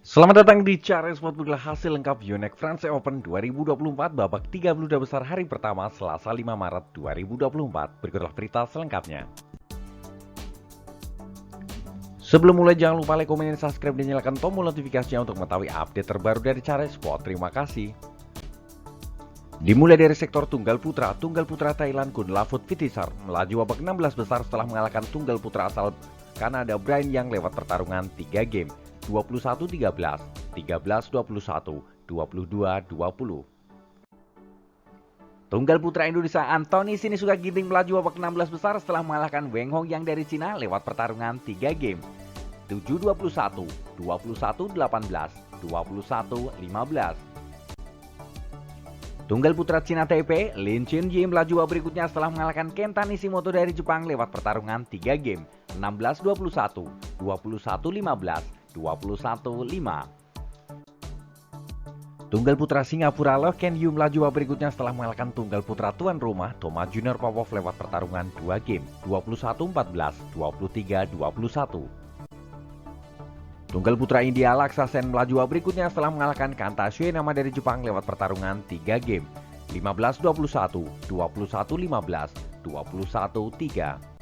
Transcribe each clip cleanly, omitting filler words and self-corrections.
Selamat datang di Cara Sport. Begitulah hasil lengkap Yonex France Open 2024 babak 32 besar hari pertama Selasa 5 Maret 2024. Berikutlah berita selengkapnya. Sebelum mulai jangan lupa like, komen, dan subscribe dan nyalakan tombol notifikasinya untuk mengetahui update terbaru dari Cara Sport. Terima kasih. Dimulai dari sektor tunggal putra Thailand Kun Lafut Vitisar melaju babak 16 besar setelah mengalahkan tunggal putra asal Kanada Brian Yang lewat pertarungan 3 game 21-13, 13-21, 22-20. Tunggal putra Indonesia Anthony Sinisuka Ginting melaju babak 16 besar setelah mengalahkan Weng Hong Yang dari Cina lewat pertarungan 3 game 7-21, 21-18, 21-15. Tunggal putra Cina Taipei, Lin Chenji melaju babak berikutnya setelah mengalahkan Kenta Nishimoto dari Jepang lewat pertarungan 3 game 16-21, 21-15, 21-5. Tunggal putra Singapura Loh Ken Yew melaju babak berikutnya setelah mengalahkan tunggal putra tuan rumah Thomas Junior Popov lewat pertarungan 2 game 21-14, 23-21. Tunggal putra India Laksa Sen melaju babak berikutnya setelah mengalahkan Kanta Shuenama dari Jepang lewat pertarungan 3 game 15-21, 21-15, 21-3.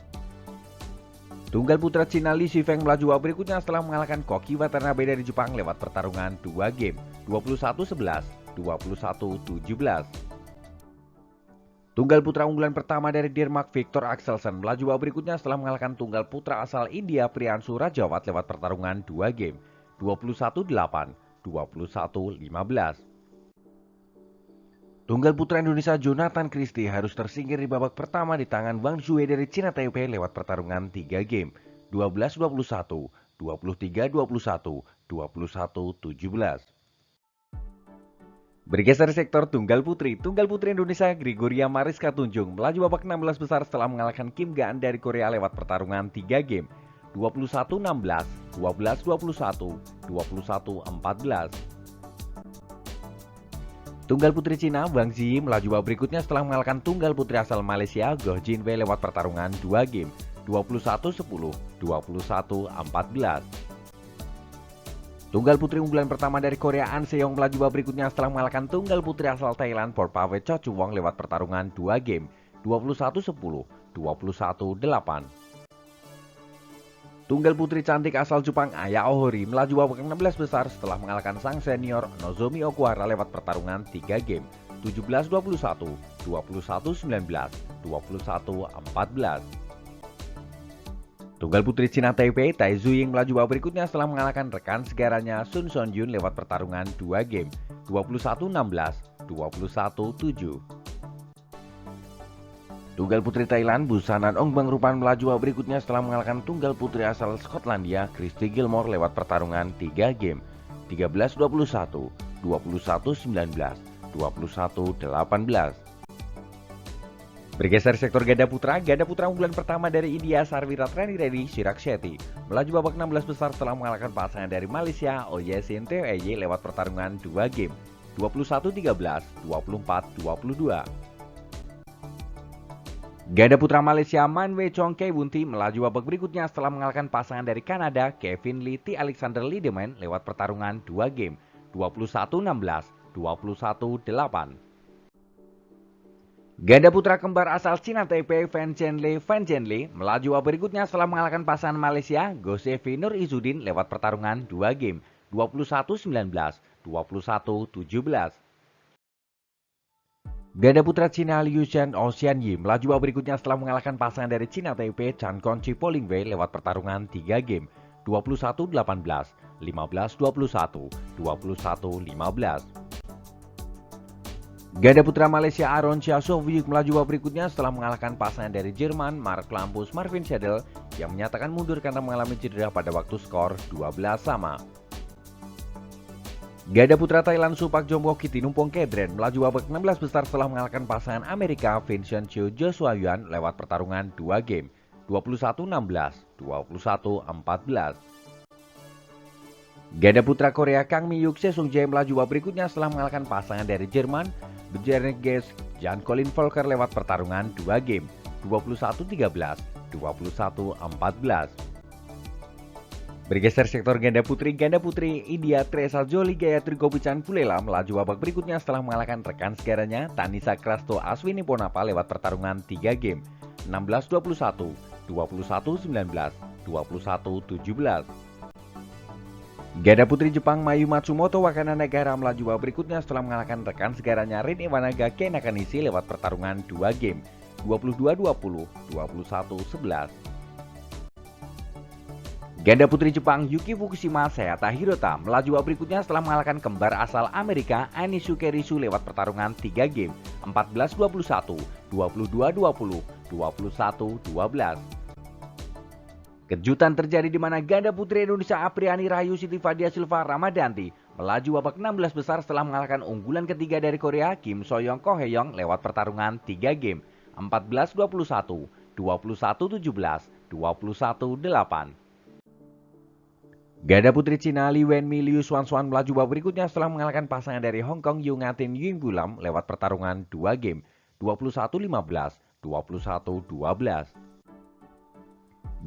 Tunggal putra Cina Li Shifeng melaju babak berikutnya setelah mengalahkan Koki Watanabe dari Jepang lewat pertarungan 2 game 21-11, 21-17. Tunggal putra unggulan pertama dari Denmark Victor Axelsen melaju babak berikutnya setelah mengalahkan tunggal putra asal India Priyanshu Rajawat lewat pertarungan 2 game 21-8, 21-15. Tunggal putra Indonesia Jonathan Christie harus tersingkir di babak pertama di tangan Wang Zhuwei dari Cina Taipei lewat pertarungan 3 game 12-21, 23-21, 21-17. Bergeser sektor tunggal putri Indonesia Gregoria Mariska Tunjung melaju babak 16 besar setelah mengalahkan Kim Gaan dari Korea lewat pertarungan 3 game 21-16, 12-21, 21-14. Tunggal putri Cina Wang Ziyi melaju babak berikutnya setelah mengalahkan tunggal putri asal Malaysia Goh Jin Wei lewat pertarungan 2 game 21-10, 21-14. Tunggal putri unggulan pertama dari Korea An Seong melaju babak berikutnya setelah mengalahkan tunggal putri asal Thailand Porpawet Chochuwong lewat pertarungan 2 game 21-10, 21-8. Tunggal putri cantik asal Jepang Aya Ohori melaju babak 16 besar setelah mengalahkan sang senior Nozomi Okuhara lewat pertarungan 3 game 17-21, 21-19, 21-14. Tunggal putri Cina Taipei Tai Zuying melaju babak berikutnya setelah mengalahkan rekan segaranya Sun Sonjun lewat pertarungan 2 game 21-16, 21-7. Tunggal putri Thailand Busanan Ongbang Rupan melaju babak berikutnya setelah mengalahkan tunggal putri asal Skotlandia Christy Gilmore lewat pertarungan 3 game 13-21, 21-19, 21-18. Bergeser sektor ganda putra unggulan pertama dari India Sarwira Trani Reddy Chirag Shetty melaju babak 16 besar setelah mengalahkan pasangan dari Malaysia Oyesin Teo Eye lewat pertarungan 2 game 21-13, 24-22. Ganda putra Malaysia Man Wei Chong Kei Bunti melaju babak berikutnya setelah mengalahkan pasangan dari Kanada Kevin Lee T. Alexander Liedemann lewat pertarungan 2 game 21-16, 21-8. Ganda putra kembar asal Cina Taipei Fan Chenli melaju babak berikutnya setelah mengalahkan pasangan Malaysia Gosevi Nur Izudin lewat pertarungan 2 game 21-19, 21-17. Ganda putra Cina Liu Shan Ocean Yi melaju babak berikutnya setelah mengalahkan pasangan dari Cina Taipei Chan Konchi Polingwei lewat pertarungan 3 game 21-18, 15-21, 21-15. Ganda putra Malaysia Aaron Chia Sovyuk melaju babak berikutnya setelah mengalahkan pasangan dari Jerman Mark Lampus Marvin Schedel yang menyatakan mundur karena mengalami cedera pada waktu skor 12 sama. Ganda putra Thailand Supak Jomboh Kitinumpong Kedren melaju babak 16 besar setelah mengalahkan pasangan Amerika Vincent Chiu Joshua Yuan lewat pertarungan 2 game 21-16, 21-14. Ganda putra Korea Kang Mi-yuk Sesung Jae melaju babak berikutnya setelah mengalahkan pasangan dari Jerman Bjarne Ges Jan Colin Volker lewat pertarungan 2 game 21-13, 21-14. Bergeser sektor ganda putri India Tresa Joli Gayatri Gopichand Pulela melaju babak berikutnya setelah mengalahkan rekan segaranya Tanisa Krasto Aswini Ponapa lewat pertarungan 3 game 16-21, 21-19, 21-17. Ganda putri Jepang Mayu Matsumoto Wakana Negara melaju babak berikutnya setelah mengalahkan rekan segaranya Rin Iwanaga Kei Nakanishi lewat pertarungan 2 game 22-20, 21-11. Ganda putri Jepang Yuki Fukushima Sayata Hirota melaju babak berikutnya setelah mengalahkan kembar asal Amerika Anishuke Risu lewat pertarungan 3 game 14-21, 22-20, 21-12. Kejutan terjadi di mana ganda putri Indonesia Apriani Rahayu Siti Fadia Silva Ramadanti melaju babak 16 besar setelah mengalahkan unggulan ketiga dari Korea Kim Soyoung Ko Heyong lewat pertarungan 3 game 14-21, 21-17, 21-8. Ganda putri Cina Li Wenmi Liu Xuan melaju babak berikutnya setelah mengalahkan pasangan dari Hong Kong Yu Ngatin Ying Bulam lewat pertarungan 2 game 21-15, 21-12.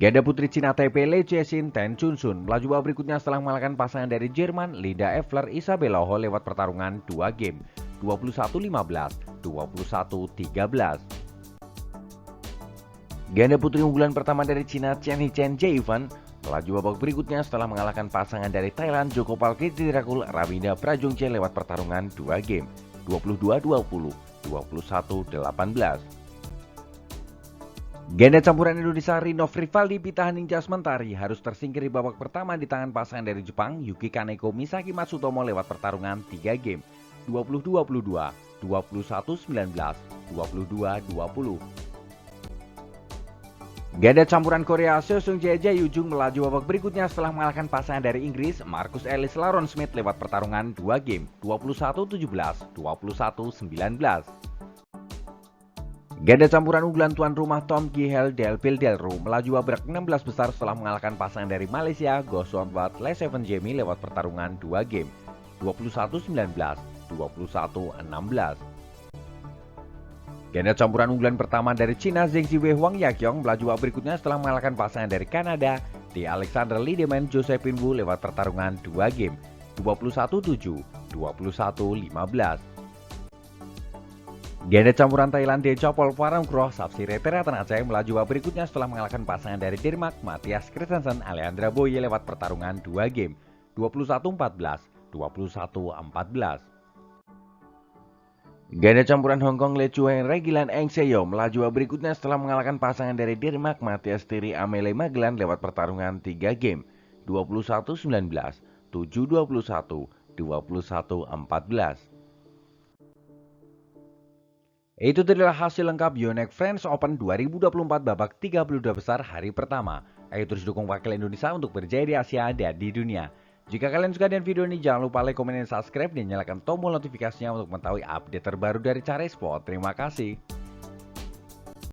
Ganda putri Cina Taipei Lei Chexin Ten Chunsun melaju babak berikutnya setelah mengalahkan pasangan dari Jerman Linda Effler Isabella Ho lewat pertarungan 2 game 21-15, 21-13. Ganda putri unggulan pertama dari Cina Chen Hichen Jievan melaju babak berikutnya setelah mengalahkan pasangan dari Thailand Joko Palkitsirakul Ravinda Prajongche lewat pertarungan 2 game 22-20, 21-18. Ganda campuran Indonesia Rinov Rivaldi Pitahaning Jasmentari harus tersingkir di babak pertama di tangan pasangan dari Jepang Yuki Kaneko Misaki Matsutomo lewat pertarungan 3 game 20-22, 21-19, 22-20. Ganda campuran Korea Seo Seung Jae Jae Yujung melaju babak berikutnya setelah mengalahkan pasangan dari Inggris Marcus Ellis Laron Smith lewat pertarungan 2 game 21-17, 21-19. Ganda campuran unggulan tuan rumah Tom Gihel Delpil Delru melaju babak 16 besar setelah mengalahkan pasangan dari Malaysia Go Suanwat Le Seven Jamie lewat pertarungan 2 game 21-19, 21-16. Ganda campuran unggulan pertama dari Cina Zheng Ziwei Huang Yaqiong melaju babak berikutnya setelah mengalahkan pasangan dari Kanada di Alexander Liedemann Josephine Wu lewat pertarungan 2 game 21-7, 21-15. Ganda campuran Thailand Dechapol Parangkroh Sapsire Teratan Aceh melaju babak berikutnya setelah mengalahkan pasangan dari Denmark Mathias Christensen Alejandra Boye lewat pertarungan 2 game 21-14, 21-14. Ganda campuran Hong Kong Le Chuen Regilan Eng Seo melaju babak berikutnya setelah mengalahkan pasangan dari Denmark Mathias Thierry Amele Magelan lewat pertarungan 3 game 21-19, 7-21, 21-14. Itu adalah hasil lengkap Yonex French Open 2024 babak 32 besar hari pertama. Ayo terus dukung wakil Indonesia untuk berjaya di Asia dan di dunia. Jika kalian suka dengan video ini, jangan lupa like, komen, dan subscribe, dan nyalakan tombol notifikasinya untuk mengetahui update terbaru dari Cari Sport. Terima kasih.